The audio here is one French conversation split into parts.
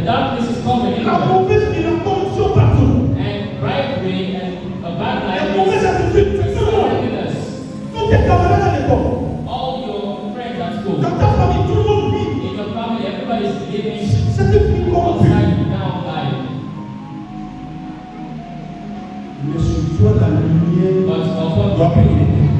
darkness is covered La everywhere. mauvaise vie, la corruption partout. And right way and a bad La life mauvaise attitude, is c'est tout le monde. surrounding us. Tous tes camarades à l'école. All your friends at school. Dans ta famille, tout le monde vit. In your family, everybody's living C'est une vie corrompue. upside down life. Mais sur toi, la lumière But upon doit you, briller.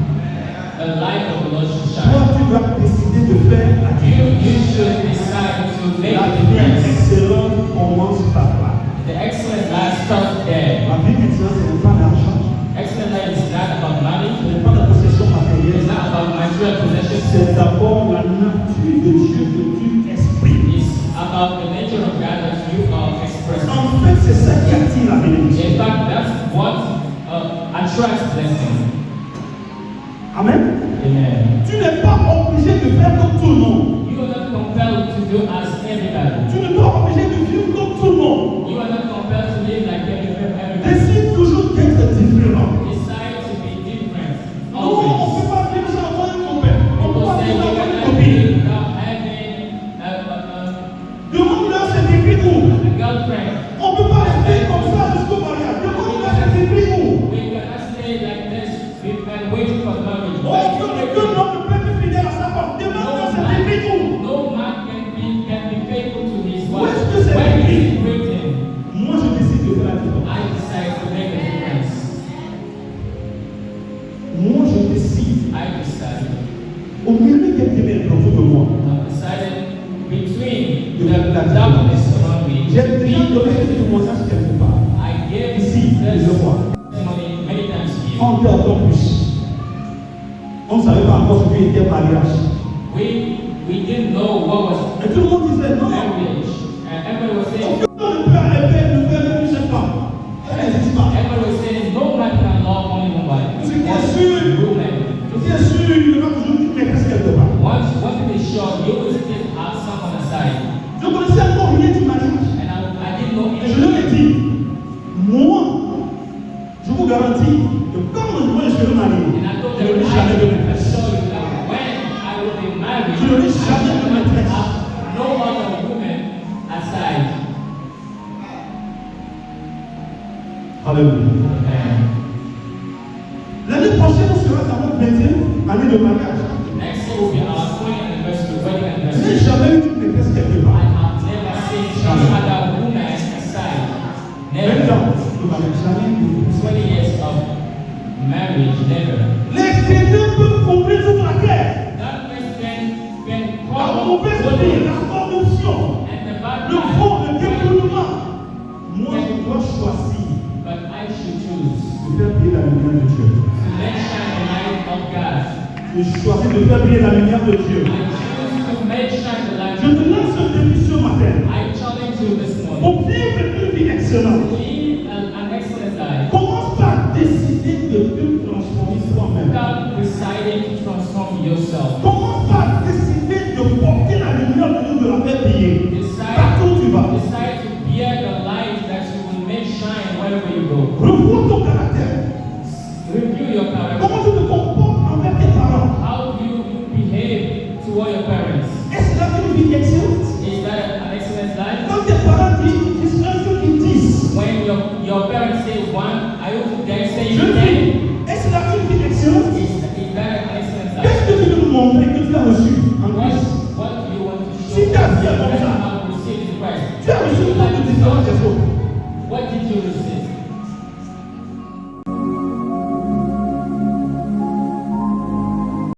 the light of the Lord should Toi, shine. tu dois décider de faire la You should decide to make La a vie difference. excellente commence par là. The excellent life starts there. La vie excellente, ce n'est pas l'argent, Excellent life is not about ce money. n'est pas la possession It's matérielle. not about material possessions. C'est d'abord la nature de Dieu que tu exprimes. It's about the nature of God that you are expressing. En fait, c'est ça qui attire la bénédiction. In fact, that's what attracts blessing. Amen. Amen. Tu n'es pas obligé de faire comme tout le monde. You are not compelled to do as everybody. Tu n'es pas obligé de vivre comme tout le monde. You are not compelled to live like everybody. Décide toujours d'être différent. Decide to be different. Non, on ne Always. peut pas vivre sans avoir une copain. On ne peut People pas say vivre we sans avoir une cannot copine. live without having Demande-leur c'est écrit où. a girlfriend. On ne peut pas rester comme ça jusqu'au mariage. Demande-leur c'est écrit où. We cannot stay like this. We've been waiting for marriage. Oh, que l'homme ne peut être fidèle à sa femme. Demande-leur c'est écrit où. No man can be faithful to his Où est-ce wife. que c'est Where écrit? is it written? Moi, je décide de faire la différence. I decide to make a difference. Moi, je décide. I decided. Au milieu des ténèbres autour de moi. I've decided between the darkness around me. J'ai déjà donné ce témoignage quelque part. I gave Ici, this je vois. testimony many times to you. On encore plus. On ne savait pas encore ce qui était mariage. We didn't know what was Et tout le monde disait non. marriage. And everybody was saying, Aucun ne peut aimer une seule femme. Ça n'existe pas. everybody was saying, no man can love only one wife. Ce qui est sûr, Woman. ce qui est sûr, il y aura toujours une maîtresse quelque part. One thing is sure, you will still have someone aside. Je connaissais encore rien du mariage. And I didn't know Et je leur ai dit, moi, je vous garantis que comme moi je serai marié, And I told je them, n'aurai jamais de I maîtresse. show you that when I will be married, Je n'aurai jamais de maîtresse. have no other woman aside. Alléluia. And L'année prochaine, on sera dans notre 20e année de mariage. next year will be our 20th anniversary, wedding Je n'ai anniversary. jamais eu une maîtresse quelque I part. have never seen any other woman aside. 20 Never. ans, je n'avais jamais eu. 20 years of marriage, never. Les ténèbres peuvent couvrir toute la terre. Darkness can La cover mauvaise the vie, world. la corruption, And the bad le faux, le life. détournement. Moi, je dois choisir But I should choose de faire briller la lumière de Dieu. to let shine the light of God. Je choisis de faire briller la lumière de Dieu. I choose to make shine the light Je of te God. lance un défi ce matin. I challenge you this morning. Pour vivre une vie excellente, Live an excellent life commence par décider de te transformer toi-même. without deciding to transform yourself. Commence par décider de porter la lumière de Dieu, de la faire briller. Partout où tu vas. Decide to bear the light that you will make shine wherever you go. Revois ton caractère. Review your character. Comment tu te comportes envers tes parents. How do you behave toward your parents? Est-ce là une vie excellente? Is that an excellent life? Quand tes parents disent un truc qu'ils disent, When your parents say one, are you then saying je 10? dis, est-ce là une vie excellente? Is that an excellent life? Qu'est-ce que tu veux nous montrer que tu as reçu en Christ? What do you want to show? Si tu as fait comme ça, How to receive in Christ. tu as reçu beaucoup de différents des autres. What did you receive?